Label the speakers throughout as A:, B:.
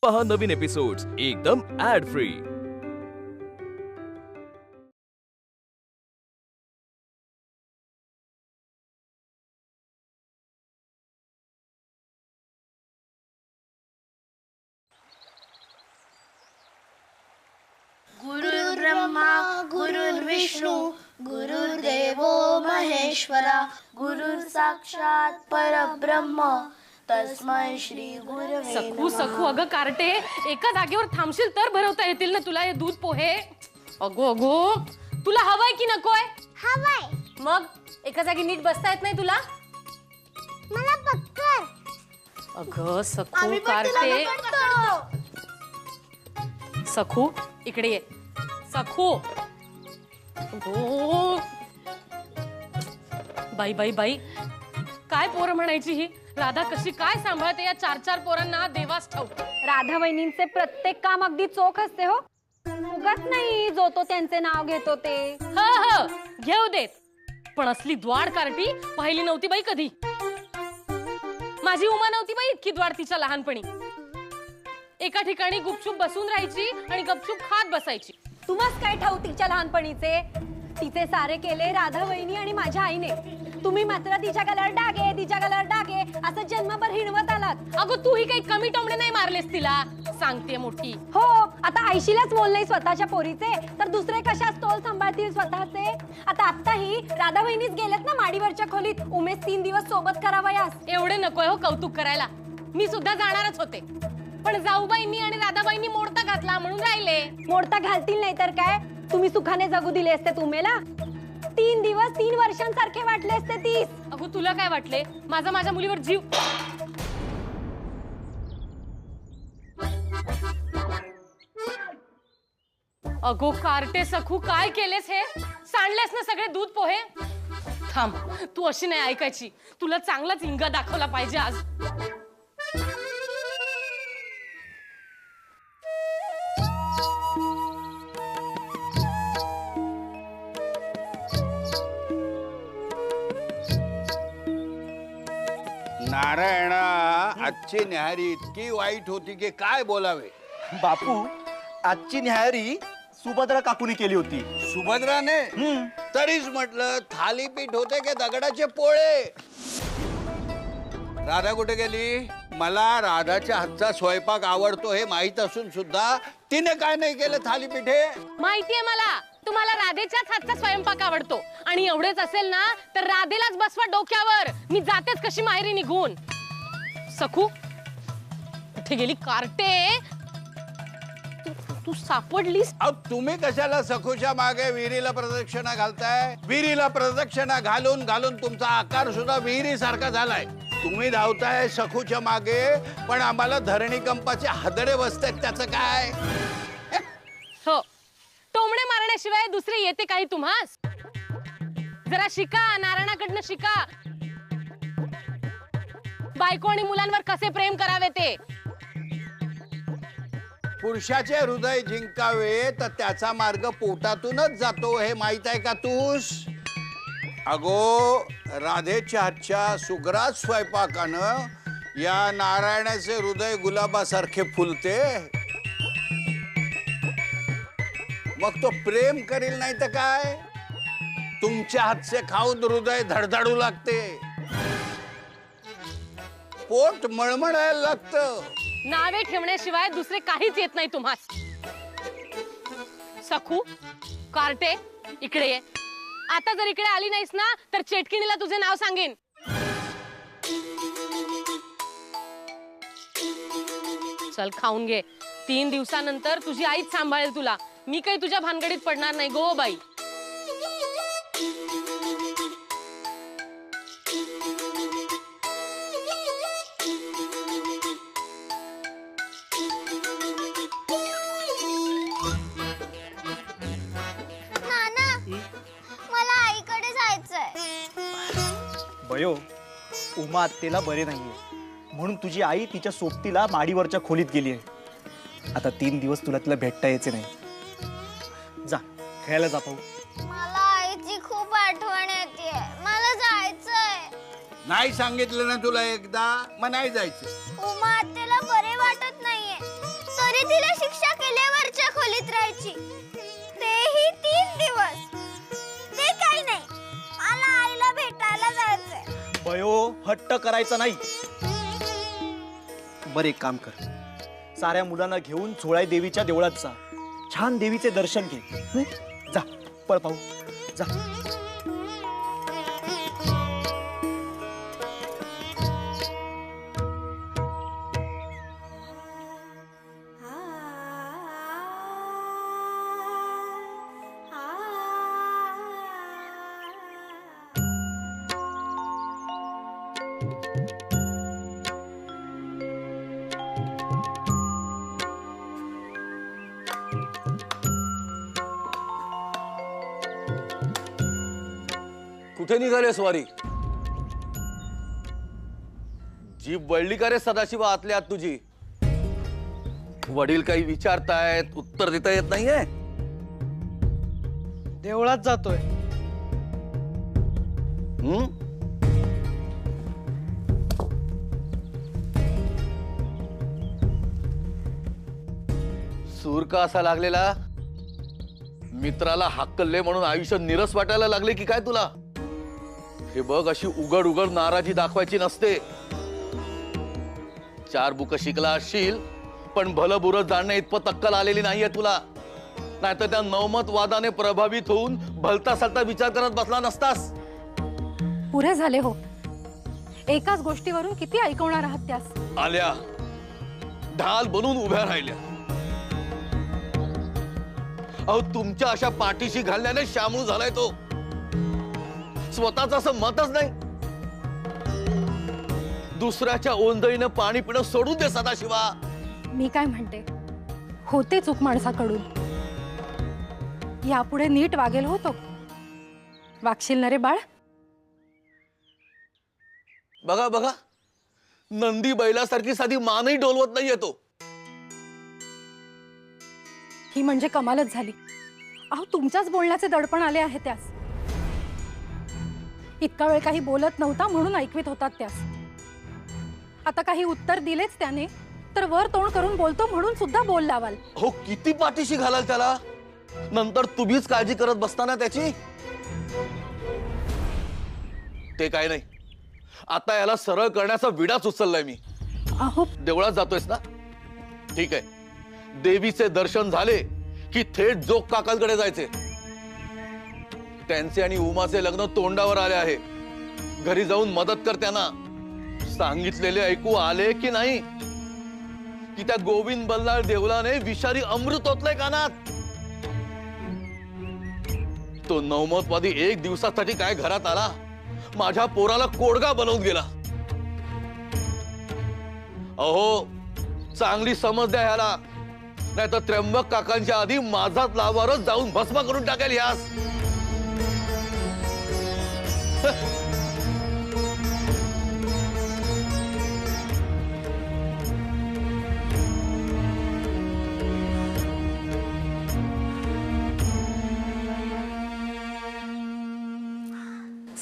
A: पहा नवीन एपिसोड्स एकदम add free.
B: गुरुर्ब्रह्मा गुरुर्विष्णू गुरुर्देवो महेश्वरा गुरुर्साक्षात परब्रह्म तस्मै श्री गुरवे
C: सखू सखू अगं कार्टे एका जागेवर थांबशील तर भरवता येतील ना तुला हे दूध पोहे। अगो अगो तुला हवंय की नकोय?
B: हवाय।
C: मग एका जागी नीट बसता येत नाही तुला?
B: मला पक्कर।
C: अगं सखू कार्टे सखू इकडे ये सखू। अगो बाई बाई बाई काय पोरं म्हणायची ही राधा कशी काय सांभाळते या चार चार पोरांना देवास ठाऊक।
D: राधा वहिनींचे प्रत्येक काम अगदी चोख असते हो, उगाच नाही जो तो त्यांचे नाव घेतो ते।
C: ह घेऊ देत, पण असली द्वाड कार्टी पाहिली नव्हती बाई कधी। माझी उमा नव्हती बाई इतकी द्वाड तिच्या लहानपणी। एका ठिकाणी गुपचूप बसून राहायची आणि गपचूप खात बसायची।
D: तुम्हास काय ठाऊक तिच्या लहानपणीचे? तिचे सारे केले राधा वहिनी आणि माझ्या आईने। तुम्ही मात्र तिच्या गलावर डागे तिच्या गलावर डागे असं जन्मभर हिणवत आलात।
C: अगं तूही काही कमी टोमणे नाही मारलेस तिला, सांगते मोठी।
D: हो आता आईशीलाच मोल नाही स्वतःच्या पोरीचे तर दुसरे कशाच तोल सांभाळतील स्वतःचे। आताही राधा वहिनीच गेलेत ना माडीवरच्या खोलीत उमेश 3 दिवस सोबत करावयास।
C: एवढे नकोय हो कौतुक करायला, मी सुद्धा जाणारच होते पण जाऊबाईंनी आणि राधाबाईंनी मोडता घातला म्हणून राहिले।
D: मोडता घालतील नाही तर काय, तुम्ही सुखाने जगू दिले असते तुम्हाला। 3 दिवस 3 वर्षांसारखे वाटले असते 30।
C: अगो तुला काय वाटले माझ्या मुलीवर जीव? अगो कार्टे सखू काय केलेस हे? सांडलेस ना सगळे दूध पोहे। थांब तू अशी नाही ऐकायची, तुला चांगलाच इंगा दाखवला पाहिजे आज।
E: नारायणा आजची न्याहारी इतकी वाईट होती की काय बोलावे।
F: बापू आजची न्याहारी सुभद्रा काकूनी केली होती।
E: सुभद्राने? तरीच म्हटलं थालीपीठ होते की दगडाचे पोळे। राधा कुठे गेली? मला राधाच्या हातचा स्वयंपाक आवडतो हे माहित असून सुद्धा तिने काय नाही केलं थालीपीठे?
C: माहितीये मला तुम्हाला राधेच्याच हातचा स्वयंपाक आवडतो आणि एवढेच असेल ना तर राधेलाच बसवा डोक्यावर, मी जातेच कशी माहेरी निघून। सखू कुठे गेली कार्टे? तू सापडलीस?
E: तुम्ही कशाला सखूच्या मागे विहिरीला प्रदक्षिणा घालताय? विहिरीला प्रदक्षिणा घालून घालून तुमचा आकार सुद्धा विहिरी सारखा झालाय। तुम्ही धावताय सखूच्या मागे पण आम्हाला धरणी कंपाचे हादरे बसतायत, त्याचं काय?
C: हो टोमणे मारण्याशिवाय दुसरे येते काही तुम्हास? जरा शिका, नारायणाकडनं शिका बायको आणि मुलांवर कसे प्रेम करावे ते।
E: पुरुषाचे हृदय जिंकावे तर त्याचा मार्ग पोटातूनच जातो हे माहित आहे का तूस? अगो राधेच्या हातच्या सुग्रास स्वयंपाकानं या नारायणाचे हृदय गुलाबासारखे फुलते। मग तो प्रेम करील नाही तर काय? तुमच्या हातचे खाऊन हृदय धडधडू लागते, पोट मळमळायला लागतं।
C: नावे ठेवण्याशिवाय दुसरे काहीच येत नाही तुम्हास। सखू कार्टे इकडे ये, आता जर इकडे आली नाहीस ना तर चेटकिणीला तुझे नाव सांगेन। चल खाऊन घे, 3 दिवसानंतर तुझी आईच सांभाळेल तुला, मी काही तुझ्या भानगडीत पडणार नाही गो बाई।
B: नाना मला आईकडे जायचंय।
F: बयो उमा आत्तेला बरे नाहीये म्हणून तुझी आई तिच्या सोबतीला माडीवरच्या खोलीत गेली आहे। आता 3 दिवस तुला तिला भेटता यायचे नाही। जा खेळायला जा पाहू।
B: मला आईची खूप आठवण येते, मला जायचंय।
E: नाही सांगितलं ना तुला एकदा, मग नाही जायचं।
B: उमा आत्याला बरे वाटत नाहीये, मी तिला शिक्षा केल्यावरच्या खोलीत राहायची, तेही 3 दिवस. ते काही नाही, मला आईला भेटायला जायचंय.
F: बयो, हट्ट करायचा नाही. बरं, एक काम कर, साऱ्या मुलांना घेऊन झोळाई देवीच्या देवळात जा, छान देवीचे दर्शन घे. हं? जा, पळ पाहू, जा.
A: कुठे निघाले स्वारी? जीभ वळली का रे सदाशिव आतल्या आत तुझी? वडील काही विचारतायत, उत्तर देता येत नाहीये.
F: देवळात जातोय.
A: हम्म? सूर का असा लागलेला? मित्राला हाकलले म्हणून आयुष्य निरस वाटायला लागले की काय तुला? हे बघ, अशी उघड उघड नाराजी दाखवायची नसते. 4 बुक शिकला असशील, पण भलं बुरं जाणण्या इतपत अक्कल आलेली नाहीये तुला. नाहीतर त्या नवमत वादाने प्रभावित होऊन भलता सलता विचार करत बसला नसतास.
D: पुरे झाले हो. एकाच गोष्टीवरून किती ऐकवणार आहात त्यास?
A: आल्या ढाल बनून उभ्या राहिल्या. अहो, तुमच्या अशा पाठीशी घालण्याने शामूळ झालाय तो. स्वतःच असं मतच नाही. दुसऱ्याच्या ओंजळीनं पाणी पिणं सोडून दे सदाशिवा.
D: मी काय म्हणते, होते चूक माणसाकडून. यापुढे नीट वागेल होतो. वागशील ना रे बाळ?
A: बघा बघा, नंदी बैलासारखी साधी मानही डोलवत नाहीये तो.
D: ही म्हणजे कमालच झाली. अहो, तुमच्याच बोलण्याचे दडपण आले आहे त्यास. इतका वेळ काही बोलत नव्हता म्हणून ऐकवीत होतात त्यास. आता काही उत्तर दिलेच त्याने तर वर तोंड करून बोलतो म्हणून सुद्धा बोल लावाल.
A: हो, किती पाठीशी घालाल त्याला? नंतर तुम्हीच काळजी करत बसताना त्याची. ते काय नाही, आता याला सरळ करण्याचा विडाच उचललाय मी.
D: अहो,
A: देवळात जातोयस ना? ठीक आहे, देवीचे दर्शन झाले की थेट जोग काकांकडे जायचे. त्यांचे आणि उमाचे लग्न तोंडावर आले आहे. घरी जाऊन मदत कर त्यांना. सांगितलेले ऐकू आले की नाही? की त्या गोविंद बल्लाळ देवलाने विषारी अमृत ओतलंय कानात? तो नवमतवादी 1 दिवसासाठी काय घरात आला, माझ्या पोराला कोडगा बनवून गेला. अहो, चांगली समज द्या ह्याला, नाही तर त्र्यंबक काकांच्या आधी माझाच लावारच जाऊन भस्म करून टाकेल यास.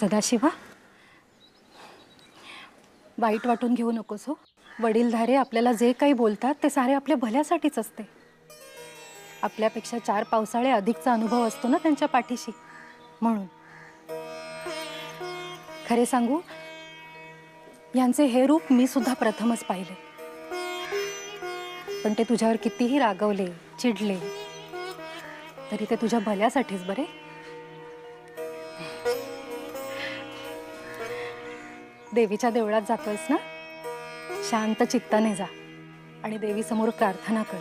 D: सदाशिवा, वाईट वाटून घेऊ नकोस हो. वडीलधारे आपल्याला जे काही बोलतात ते सारे आपल्या भल्यासाठीच असते. आपल्यापेक्षा 4 पावसाळे अधिकचा अनुभव असतो ना त्यांच्या पाठीशी, म्हणून. खरे सांगू, यांचे हे रूप मी सुद्धा प्रथमच पाहिले. पण ते तुझ्यावर कितीही रागवले, चिडले, तरी ते तुझ्या भल्यासाठीच बरे. देवीच्या देवळात जातोयस ना? शांत चित्ताने जा आणि देवी समोर प्रार्थना कर.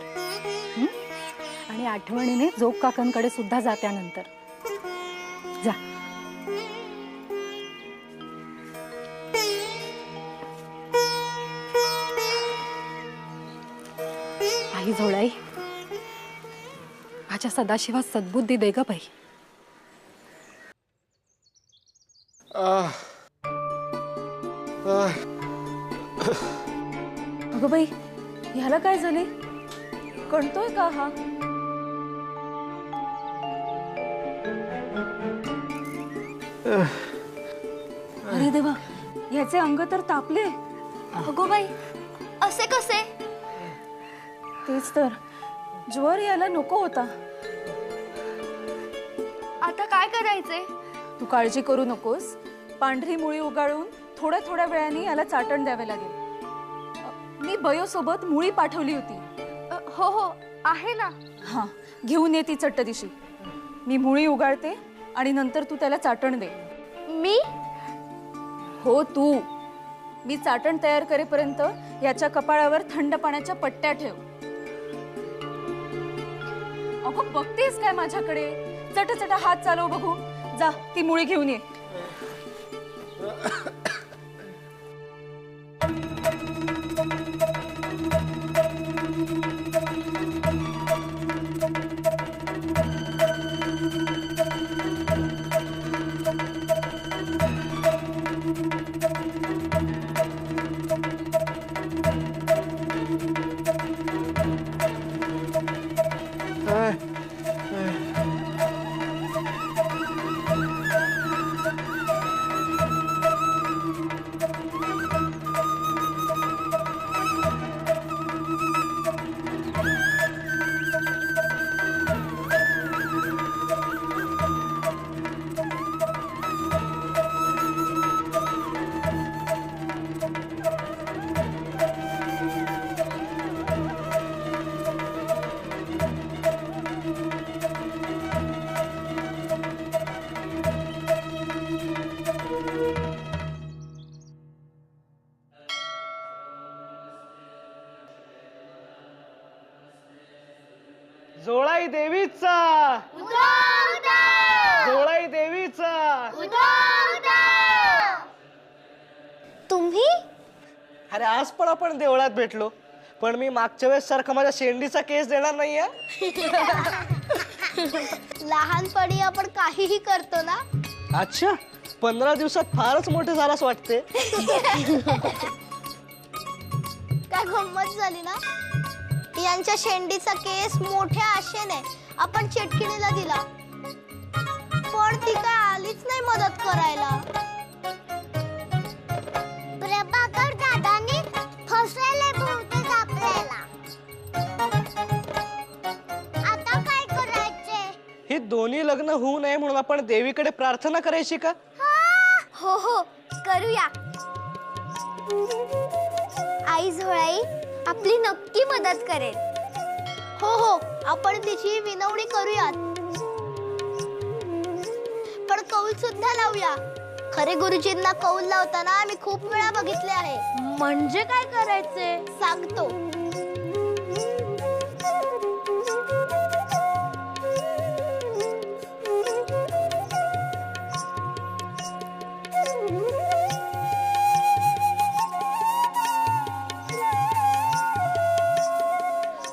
D: आणि आठवणीने जोग काकांकडे सुद्धा जा. त्यानंतर जा. आई झोळाई, माझ्या सदाशिवास सद्बुद्धी दे ग बाई. अगं बाई, ह्याला काय झाले? कळतोय का हा? अरे देवा, याचे अंग तर तापले.
B: अगो बाई, असे कसे?
D: तेच तर, ज्वर यायला नको होता.
B: आता काय करायचंय?
D: तू काळजी करू नकोस. पांढरी मुळी उगाळून थोड्या थोड्या वेळाने याला चाटण द्यावे लागेल. मी बयोसोबत मुळी पाठवली होती.
B: हो हो आहे ना.
D: हां, घेऊन ये ती चट्टदिशी. मी मुळी उगाळते आणि नंतर तू त्याला चाटण दे.
B: मी?
D: हो तू. मी चाटण तयार करेपर्यंत याच्या कपाळावर थंड पाण्याच्या पट्ट्या ठेव. अगं बघतेस काय माझ्याकडे? चटचट हात चालव बघू. जा ती मुळी घेऊन ये.
F: जोळाई देवीचा, जोळाई देवीचा.
B: तुम्ही?
F: अरे आज पण आपण देवळात भेटलो, पण मी मागच्या वेळेस सारखा माझ्या शेंडीचा केस देणार नाहीये.
B: लहानपणी आपण काहीही करतो ना.
F: अच्छा, 15 दिवसात फारच मोठे झालास वाटते.
B: काय गंमत झाली ना. यांच्या शेंडीचा केस मोठ्या आशेने आपण चेटकिणीला दिला, पण ती काय आलीच नाही मदत करायला. प्रभाकर दादानी फसवले बहुतेक आपल्याला. आता काय करायचे?
F: ही दोन्ही लग्न होऊ नये म्हणून आपण देवीकडे प्रार्थना करायची का?
B: हो हो करूया. आई झोळाई आपली नक्की मदत करेल. हो हो आपण तिची विनवणी करूयात, पण कौल सुद्धा लावूया. खरे गुरुजींना कौल लावताना आम्ही खूप वेळा बघितले आहे. म्हणजे काय करायचे सांगतो.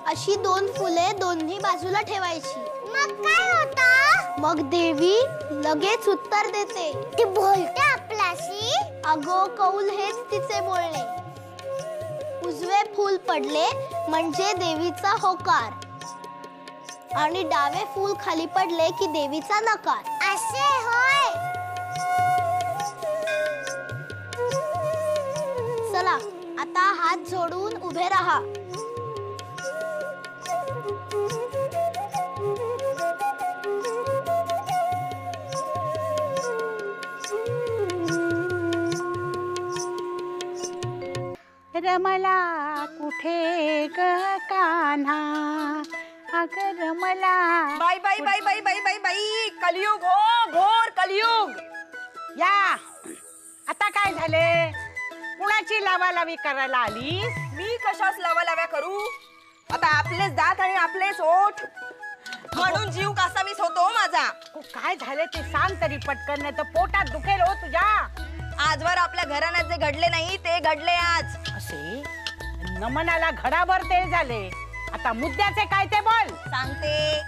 B: अशी 2 फुले दोन्ही बाजूला ठेवायची. मग काय होतं? मग देवी लगेच उत्तर देते. ती बोलते आपल्याशी. अगो कौल हेच तिचे बोलणे. उजवे फूल पडले म्हणजे देवीचा होकार, आणि डावे फूल खाली पडले की देवीचा नकार. असे होय. चला आता हात जोडून उभे राहा.
G: रमला कुठे ग कान्हा, अग रमला.
H: बाई बाई बाई बाई बाई बाई बाई, कलियुग हो, घोर कलियुग.
G: या आता काय झाले? कुणाची लावालावी करायला आलीस?
H: मी कशाच लावालाव्या करू? आता आपलेच दात आणि आपलेच ओठ म्हणून जीव कासावीस होतो माझा.
G: काय झाले ते सांग तरी पटकन, नाही तर पोटात दुखेल हो तुझ्या.
H: आजवर आपल्या घराण्यात जे घडले नाही ते घडले आज.
G: असे नमनाला घडाभर तेल झाले. आता मुद्द्याचे काय ते बोल.
H: सांगते.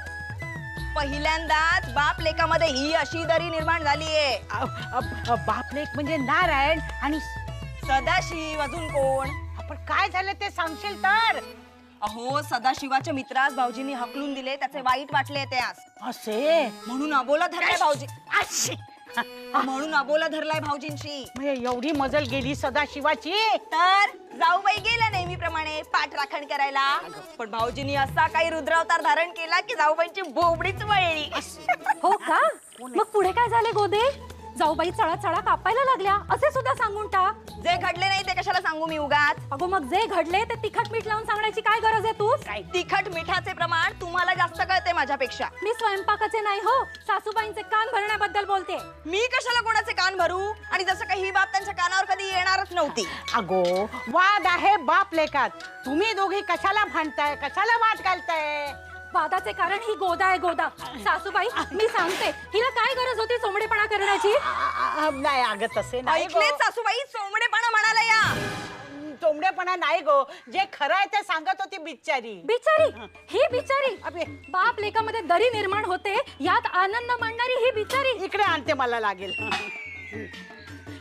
H: पहिल्यांदाच बाप लेकामध्ये ही अशी दरी निर्माण झालीये.
G: बापलेक म्हणजे नारायण आणि
H: सदाशिव, अजून कोण?
G: आपण काय झालं ते सांगशील तर.
H: अहो सदाशिवाच्या मित्रास भाऊजींनी हकलून दिले, त्याचे वाईट वाटले ते आज.
G: असे
H: म्हणून अबोला धरले भाऊजी.
G: अशी
H: म्हणून अबोला धरलाय भाऊजींशी.
G: म्हणजे एवढी मजल गेली सदाशिवाची.
H: तर जाऊबाई गेल्या नेहमीप्रमाणे पाठ राखण करायला. पण भाऊजींनी असा काही रुद्रावतार धारण केला की जाऊबाईंची बोबडीच वळली.
D: हो का? मग पुढे काय झाले गोदे? जाऊबाई चळा चळा कापायला लागल्या असे सुद्धा सांगून टाक.
H: जे घडले नाही ते कशाला सांगू मी उगाच.
D: अगो मग जे घडले ते तिखट मीठ लावून सांगण्याची काय गरज आहे तू?
H: तिखट मिठाचे प्रमाण तुम्हाला जास्त कळते माझ्यापेक्षा.
D: मी स्वयंपाकाचे नाही हो, सासूबाईंचे कान भरण्याबद्दल बोलते.
H: मी कशाला कोणाचे कान भरू? आणि जसं काही ही बाब त्यांच्या कानावर कधी येणारच नव्हती.
G: अगो वाद आहे बाप लेकात. तुम्ही दोघी कशाला भांडताय, कशाला वाद घालताय?
D: वादाचे कारण ही गोदा आहे गोदा. सासूबाई मी सांगते, हिला काय गरज होती चोमडेपणा करण्याची?
G: नाही अगं तसे नाही गो.
H: ऐकले सासूबाई, चोमडेपणा म्हणाला या.
G: चोमडेपणा नाही गो, जे खरं आहे ते सांगत होती बिचारी.
D: बिचारी? ही बिचारी?
G: अबे.
D: बाप लेकामध्ये दरी निर्माण होते, यात आनंद मांडणारी ही बिचारी.
G: इकडे आणते, मला लागेल.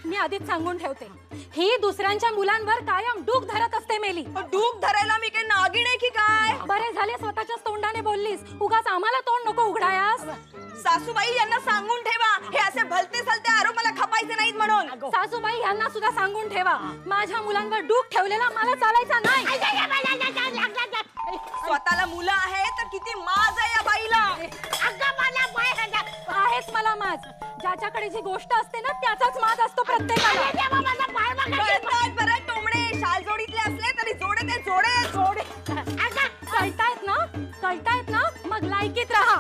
D: मी आधीच सांगून ठेवते, ही दुसऱ्यांच्या मुलांवर कायम डूक धरत असते मेली.
H: डूक धरायला मी काय नागिण आहे की काय?
D: बरे झाले स्वतःच्याच तोंडाने बोललीस, उगाच आम्हाला तोंड नको उघडायास.
H: सासूबाई यांना सांगून ठेवा, हे असे भलते सलते आरोप मला खपायचे नाहीत म्हणून.
D: सासूबाई यांना सुद्धा सांगून ठेवा, माझ्या मुलांवर डूक ठेवलेला मला चालायचा नाही.
H: स्वतःला मुलं आहे तर किती माज आहे या बाईला.
D: आहेच मला माज. ज्याच्याकडे जी गोष्ट असते ना त्याचाच माज असतो प्रत्येकाला.
H: कळतात बरं टोमणे, शाल जोडीतले असले तरी जोडे ते जोडे.
D: कळतायत ना? कळतायत ना? मग लायकीत राहा.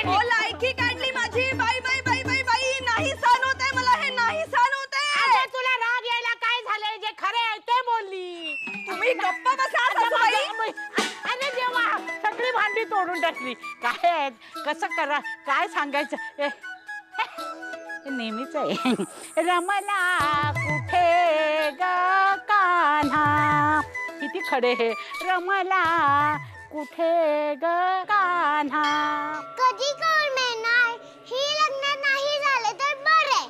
H: हो लायकी काढली माझी. बाई बाई बाई बाई बाई, नाही सहन होत आहे मला, हे नाही सहन होत आहे.
G: तुला राग यायला काय झालंय? जे खरे आहे ते बोलली.
H: तुम्ही गप्प बसा सासूबाई.
G: अरे देवा, सगळी भांडी तोडून टाकली. काय आहे? कसं करा? काय सांगायचं? नेहमीच आहे. रमला कुठे ग कान्हा, किती खडे हे. रमला कुठे ग कान्हा.
B: कधी कौल मिळणार? ही लग्न नाही झाले तर बरे.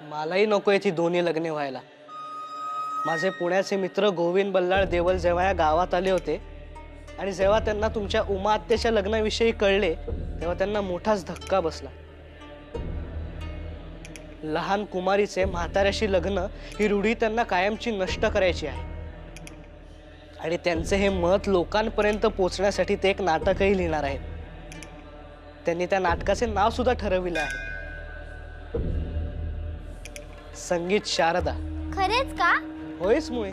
I: मलाही नको याची दोन्ही लग्ने व्हायला. माझे पुण्याचे मित्र गोविंद बल्लाळ देवल जेव्हा या गावात आले होते आणि जेव्हा त्यांना तुमच्या उमा आत्याच्या लग्नाविषयी कळले तेव्हा त्यांना मोठाच धक्का बसला. लहान कुमारीचे म्हाताऱ्याशी लग्न ही रूढी त्यांना कायमची नष्ट करायची आहे आणि त्यांचे हे मत लोकांपर्यंत पोचण्यासाठी ते एक नाटकही लिहिणार आहेत. त्यांनी त्या नाटकाचे नाव सुद्धा ठरविले आहे, संगीत शारदा.
B: खरेच का?
I: होयच मुळे.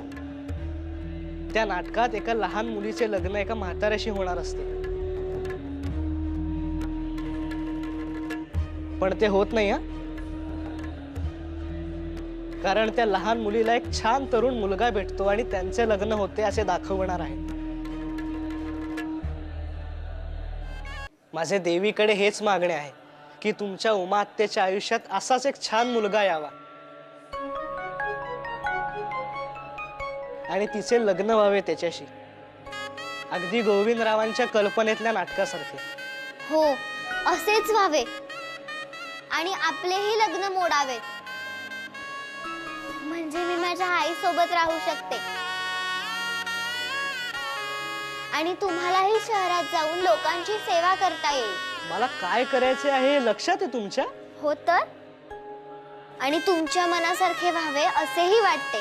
I: त्या नाटकात एका लहान मुलीचे लग्न एका म्हाताऱ्याशी होणार असते, पण ते होत नाही. कारण त्या लहान मुलीला एक छान तरुण मुलगा भेटतो आणि त्यांचे लग्न होते असे दाखवणार आहे. माझे देवीकडे हेच मागणे आहे की तुमच्या उमा आत्याच्या आयुष्यात असाच एक छान मुलगा यावा आणि तिचे लग्न व्हावे त्याच्याशी, अगदी गोविंदरावांच्या कल्पनेतल्या नाटकासारखे.
B: हो, असेच व्हावे आणि आपलेही लग्न मोडावेत. म्हणजे मी माझ्या आई सोबत राहू शकते आणि तुम्हालाही शहरात जाऊन लोकांची सेवा करता येईल.
I: मला काय करायचे आहे हे लक्षात आहे तुमच्या?
B: हो तर, आणि तुमच्या मनासारखे व्हावे असेही वाटते.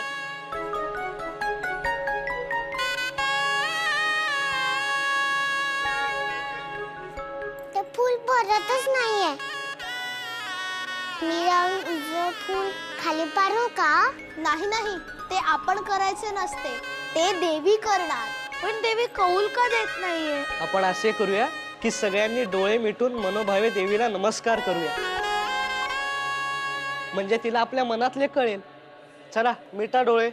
B: ते फूल भरतच नाहीये. मी जाऊन उजवं फूल खाली पाडू का? नाही नाही, ते आपण करायचे नसते, ते देवी करणार. पण देवी कौल का देत नाहीये?
I: आपण असे करूया की सगळ्यांनी डोळे मिटून मनोभावे देवीला नमस्कार करूया, म्हणजे तिला आपल्या मनातले कळेल. चला मिटा डोळे.